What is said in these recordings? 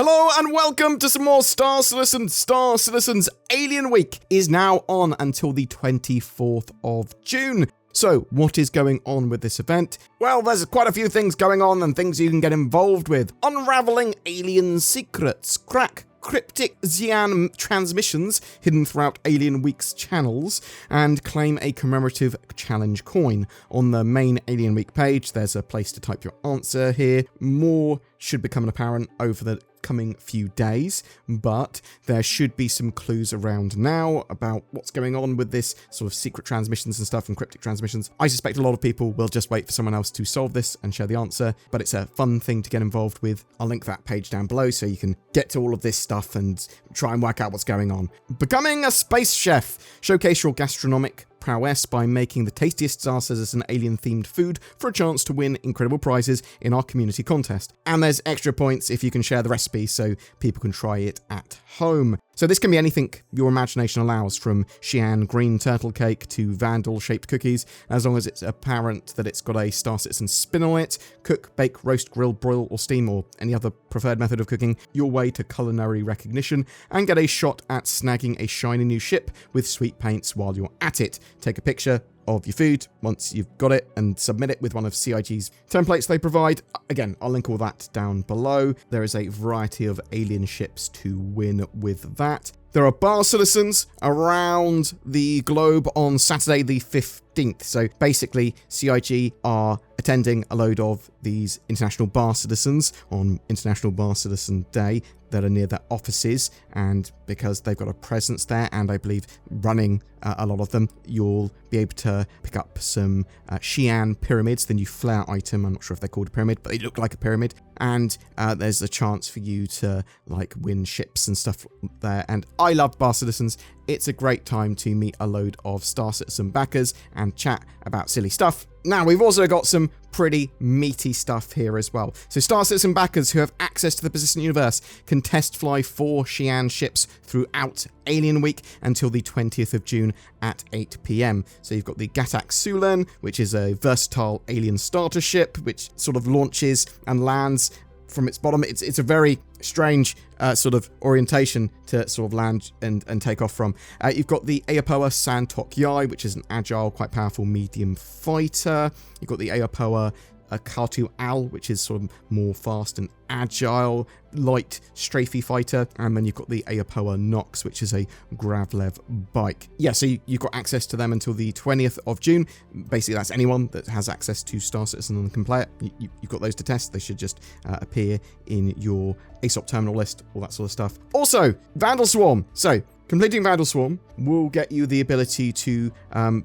Hello and welcome to some more Star Citizen. Star Citizen's Alien Week is now on until the 24th of June. So, what is going on with this event? Well, there's quite a few things going on and things you can get involved with. Unraveling alien secrets, crack cryptic Xian transmissions hidden throughout Alien Week's channels, and claim a commemorative challenge coin. On the main Alien Week page, there's a place to type your answer here. More should become apparent over the coming few days, but there should be some clues around now about what's going on with this sort of secret transmissions and stuff and cryptic transmissions. I suspect a lot of people will just wait for someone else to solve this and share the answer, but it's a fun thing to get involved with. I'll link that page down below so you can get to all of this stuff and try and work out what's going on. Becoming a space chef. Showcase your gastronomic prowess by making the tastiest Star Citizen alien-themed food for a chance to win incredible prizes in our community contest. And there's extra points if you can share the recipe so people can try it at home. So this can be anything your imagination allows, from Xi'an green turtle cake to Vandal-shaped cookies, as long as it's apparent that it's got a Star Citizen spin on it. Cook, bake, roast, grill, broil, or steam, or any other preferred method of cooking your way to culinary recognition, and get a shot at snagging a shiny new ship with sweet paints while you're at it. Take a picture of your food once you've got it and submit it with one of CIG's templates they provide. Again, I'll link all that down below. There is a variety of alien ships to win with that. There are bar citizens around the globe on Saturday the 15th. So basically, CIG are attending a load of these International Bar Citizens on International Bar Citizen Day that are near their offices, and because they've got a presence there, and I believe running a lot of them, you'll be able to pick up some Xi'an pyramids, the new flare item. I'm not sure if they're called a pyramid, but they look like a pyramid, and there's a chance for you to like win ships and stuff there. And I love Bar Citizens. It's a great time to meet a load of Star Citizen backers and chat about silly stuff. Now, we've also got some pretty meaty stuff here as well. So Star Citizen backers who have access to the persistent universe can test fly 4 Xi'an ships throughout Alien Week until the 20th of June at 8 PM. So you've got the Gatak Sulan, which is a versatile alien starter ship, which sort of launches and lands from its bottom. It's a very strange sort of orientation to sort of land and take off from. You've got the Aopoa Santok Yai, which is an agile, quite powerful medium fighter. You've got the Aopoa Katu Al, which is sort of more fast and agile, light, strafey fighter. And then you've got the Aopoa Nox, which is a Gravlev bike. Yeah, so you've got access to them until the 20th of June. Basically, that's anyone that has access to Star Citizen and can play it. You've got those to test. They should just appear in your ASOP terminal list, all that sort of stuff. Also, Vandal Swarm. So, completing Vandal Swarm will get you the ability to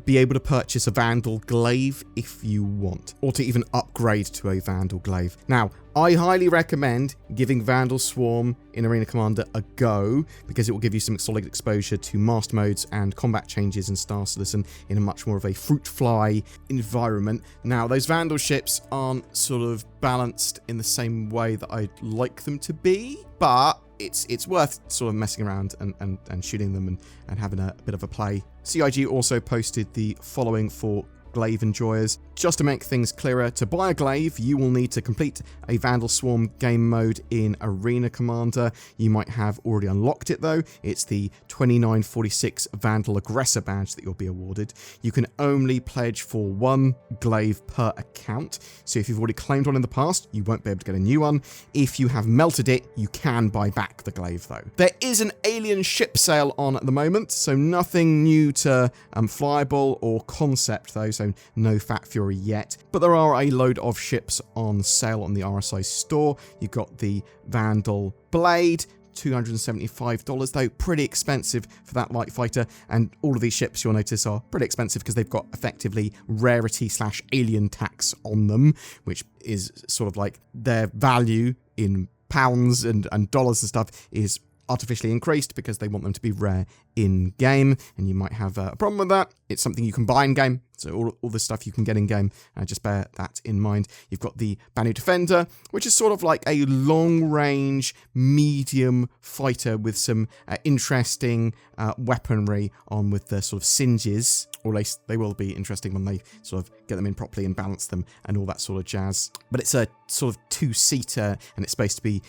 be able to purchase a Vandal Glaive if you want, or to even upgrade to a Vandal Glaive. Now, I highly recommend giving Vandal Swarm in Arena Commander a go, because it will give you some solid exposure to master modes and combat changes in Star Citizen in a much more of a fruit fly environment. Now, those Vandal ships aren't sort of balanced in the same way that I'd like them to be, but it's worth sort of messing around and shooting them and having a bit of a play. CIG also posted the following for Glaive enjoyers. Just to make things clearer, to buy a Glaive, you will need to complete a Vandal Swarm game mode in Arena Commander. You might have already unlocked it though. It's the 2946 Vandal Aggressor badge that you'll be awarded. You can only pledge for 1 Glaive per account. So if you've already claimed one in the past, you won't be able to get a new one. If you have melted it, you can buy back the Glaive though. There is an alien ship sale on at the moment, so nothing new to Flyable or Concept though, so no Fat Fury yet. But there are a load of ships on sale on the RSI store. You've got the Vandal Blade, $275 though, pretty expensive for that light fighter. And all of these ships you'll notice are pretty expensive because they've got effectively rarity / alien tax on them, which is sort of like their value in pounds and dollars and stuff is artificially increased because they want them to be rare in game, and you might have a problem with that. It's something you can buy in game, so all this stuff you can get in game, just bear that in mind. You've got the Banu Defender, which is sort of like a long range medium fighter with some interesting weaponry on with the sort of singes or at least they will be interesting when they sort of get them in properly and balance them and all that sort of jazz. But it's a sort of two-seater, and it's supposed to be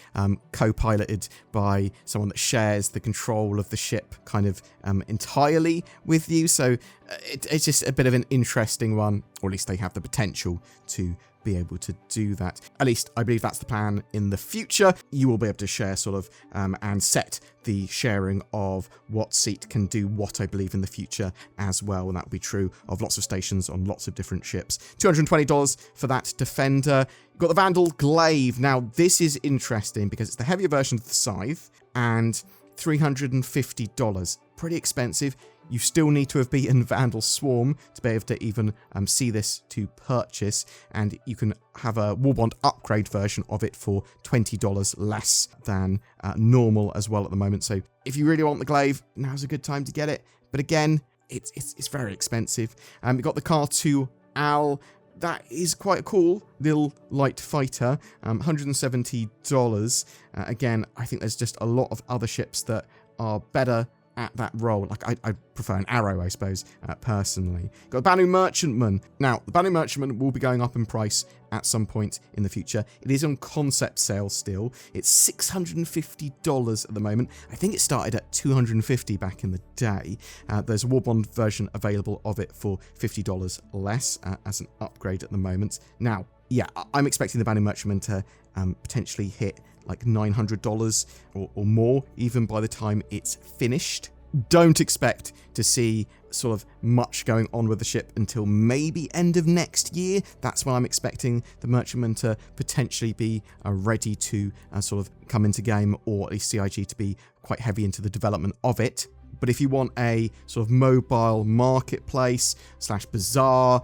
co-piloted by someone that shares the control of the ship kind of entirely with you. So it's just a bit of an interesting one, or at least they have the potential to be able to do that. At least I believe that's the plan in the future. You will be able to share sort of and set the sharing of what seat can do what, I believe, in the future as well, and that will be true of lots of stations on lots of different ships. $220 for that Defender. You've got the Vandal Glaive. Now this is interesting because it's the heavier version of the Scythe, and $350. Pretty expensive. You still need to have beaten Vandal Swarm to be able to even see this to purchase, and you can have a Warbond upgrade version of it for $20 less than normal as well at the moment. So if you really want the Glaive, now's a good time to get it. But again, it's very expensive. You've got the Car-2 Al. That is quite a cool little light fighter, $170. Again, I think there's just a lot of other ships that are better at that role. Like, I prefer an Arrow, I suppose, personally. Got the Banu Merchantman. Now, the Banu Merchantman will be going up in price at some point in the future. It is on concept sale still. It's $650 at the moment. I think it started at $250 back in the day. There's a Warbond version available of it for $50 less as an upgrade at the moment. Now, yeah, I'm expecting the Banu Merchantman to potentially hit like $900 or more, even by the time it's finished. Don't expect to see sort of much going on with the ship until maybe end of next year. That's when I'm expecting the Merchantman to potentially be ready to sort of come into game, or at least CIG to be quite heavy into the development of it. But if you want a sort of mobile marketplace / bazaar,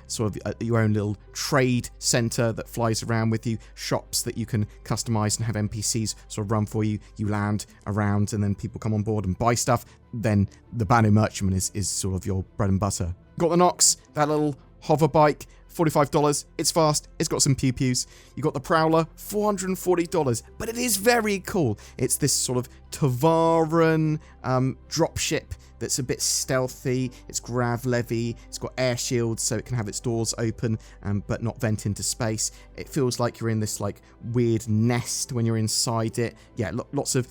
sort of your own little trade center that flies around with you, shops that you can customize and have NPCs sort of run for you, you land around and then people come on board and buy stuff, then the Banu Merchantman is sort of your bread and butter. Got the Nox, that little hover bike, $45. It's fast. It's got some pew-pews. You got the Prowler, $440. But it is very cool. It's this sort of Tavaran dropship that's a bit stealthy. It's grav-levy. It's got air shields so it can have its doors open but not vent into space. It feels like you're in this like weird nest when you're inside it. Yeah, lots of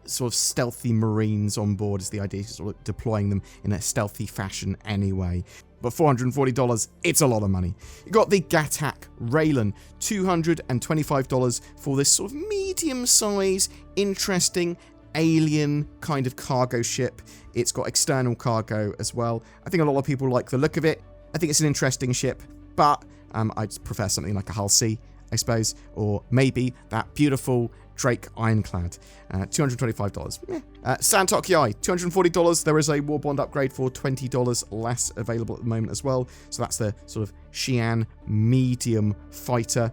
sort of stealthy Marines on board is the idea, sort of deploying them in a stealthy fashion anyway. But $440, it's a lot of money. You got the Gatak Raylan, $225 for this sort of medium-sized, interesting, alien kind of cargo ship. It's got external cargo as well. I think a lot of people like the look of it. I think it's an interesting ship, but I'd prefer something like a Hull C, I suppose, or maybe that beautiful Drake Ironclad, $225. Santok Yai, $240. There is a Warbond upgrade for $20 less available at the moment as well. So that's the sort of Xi'an medium fighter.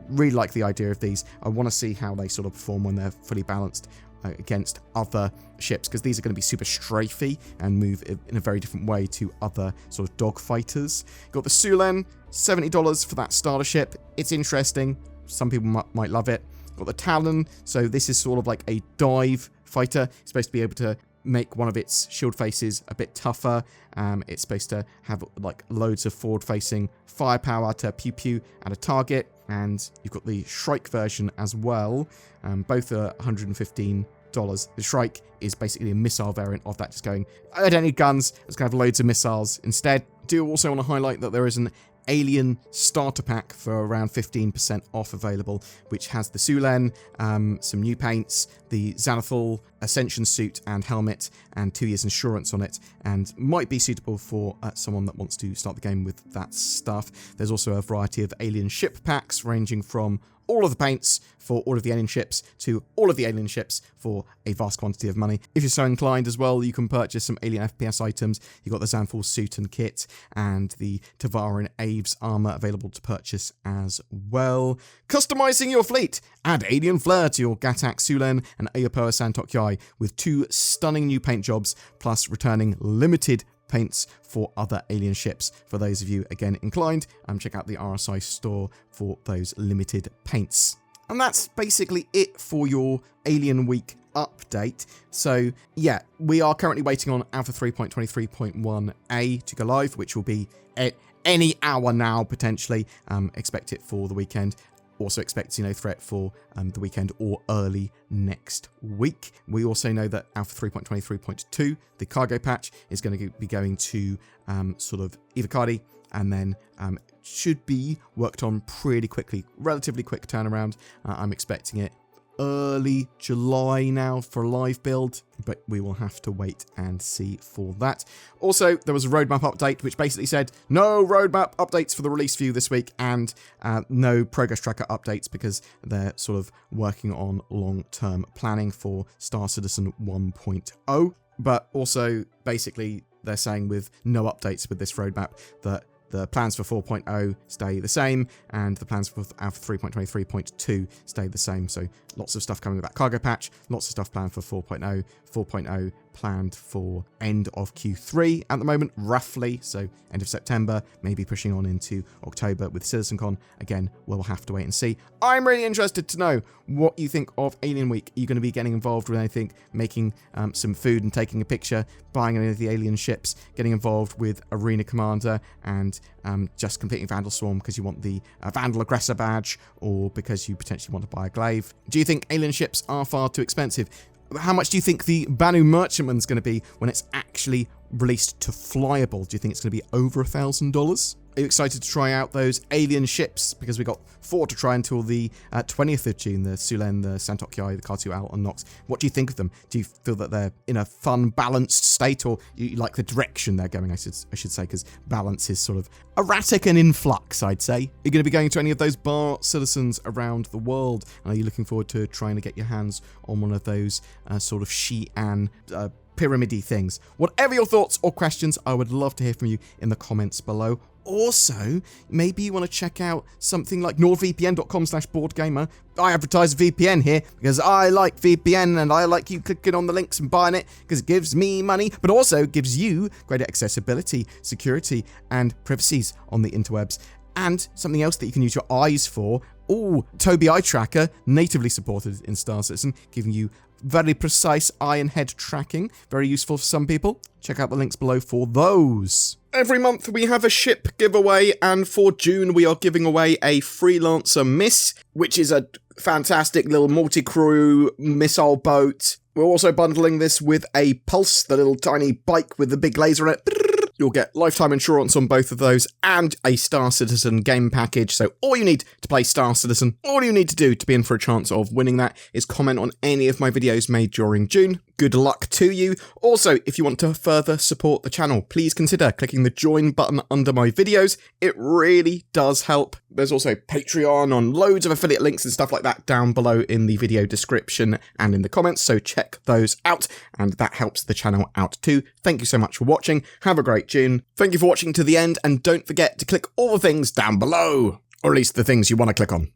Really like the idea of these. I want to see how they sort of perform when they're fully balanced against other ships, because these are going to be super strafey and move in a very different way to other sort of dogfighters. Got the Sulen, $70 for that starter ship. It's interesting. Some people might love it. Got the Talon, so this is sort of like a dive fighter. It's supposed to be able to make one of its shield faces a bit tougher. It's supposed to have like loads of forward-facing firepower to pew-pew at a target. And you've got the Shrike version as well. Both are $115. The Shrike is basically a missile variant of that, just going, I don't need guns, let's have loads of missiles instead. Do also want to highlight that there is an Alien starter pack for around 15% off available, which has the Sulen, some new paints, the Xanathal Ascension suit and helmet, and 2 years insurance on it, and might be suitable for someone that wants to start the game with that stuff. There's also a variety of alien ship packs ranging from all of the paints for all of the alien ships to all of the alien ships for a vast quantity of money. If you're so inclined as well, you can purchase some alien FPS items. You've got the Xanathal suit and kit and the Tavaran Aves armor available to purchase as well. Customizing your fleet. Add alien flair to your Gatak Sulen and Aopoa Santok Yai with 2 stunning new paint jobs, plus returning limited paints for other alien ships. For those of you, again, inclined, check out the RSI store for those limited paints. And that's basically it for your Alien Week update. So yeah, we are currently waiting on Alpha 3.23.1a to go live, which will be any hour now, potentially. Expect it for the weekend. Also expect, threat for the weekend or early next week. We also know that Alpha 3.23.2, the cargo patch, is going to be going to sort of Evocati, and then should be worked on pretty quickly, relatively quick turnaround. I'm expecting it early July now for a live build, but we will have to wait and see for that. Also, there was a roadmap update which basically said no roadmap updates for the release view this week, and no progress tracker updates because they're sort of working on long-term planning for Star Citizen 1.0. But also, basically, they're saying with no updates with this roadmap that the plans for 4.0 stay the same, and the plans for Alpha 3.23.2 stay the same. So lots of stuff coming with that cargo patch, lots of stuff planned for 4.0, 4.0 planned for end of Q3 at the moment, roughly. So end of September, maybe pushing on into October with CitizenCon. Again, we'll have to wait and see. I'm really interested to know what you think of Alien Week. Are you going to be getting involved with anything, making some food and taking a picture, buying any of the alien ships, getting involved with Arena Commander, and just completing Vandal Swarm because you want the Vandal Aggressor badge, or because you potentially want to buy a glaive? Do you think alien ships are far too expensive? How much do you think the Banu Merchantman's going to be when it's actually released to flyable? Do you think it's going to be over $1,000? Are you excited to try out those alien ships? Because we got 4 to try until the 20th of June, the Sulen, the Santok-Yai, the Kar-2-Al, and Nox. What do you think of them? Do you feel that they're in a fun, balanced state, or you like the direction they're going, I should say, because balance is sort of erratic and in flux, I'd say. Are you going to be going to any of those bar citizens around the world? And are you looking forward to trying to get your hands on one of those sort of Xi'an pyramid-y things? Whatever your thoughts or questions, I would love to hear from you in the comments below. Also, maybe you want to check out something like nordvpn.com/BoredGamer. I advertise VPN here because I like VPN and I like you clicking on the links and buying it because it gives me money, but also gives you greater accessibility, security, and privacies on the interwebs. And something else that you can use your eyes for. Tobii Eye Tracker, natively supported in Star Citizen, giving you very precise eye and head tracking. Very useful for some people. Check out the links below for those. Every month we have a ship giveaway, and for June we are giving away a Freelancer Miss, which is a fantastic little multi-crew missile boat. We're also bundling this with a Pulse, the little tiny bike with the big laser on it. You'll get lifetime insurance on both of those and a Star Citizen game package. So all you need to play Star Citizen, all you need to do to be in for a chance of winning that is comment on any of my videos made during June. Good luck to you. Also, if you want to further support the channel, please consider clicking the join button under my videos. It really does help. There's also Patreon on loads of affiliate links and stuff like that down below in the video description and in the comments, so check those out, and that helps the channel out too. Thank you so much for watching. Have a great June. Thank you for watching to the end, and don't forget to click all the things down below, or at least the things you want to click on.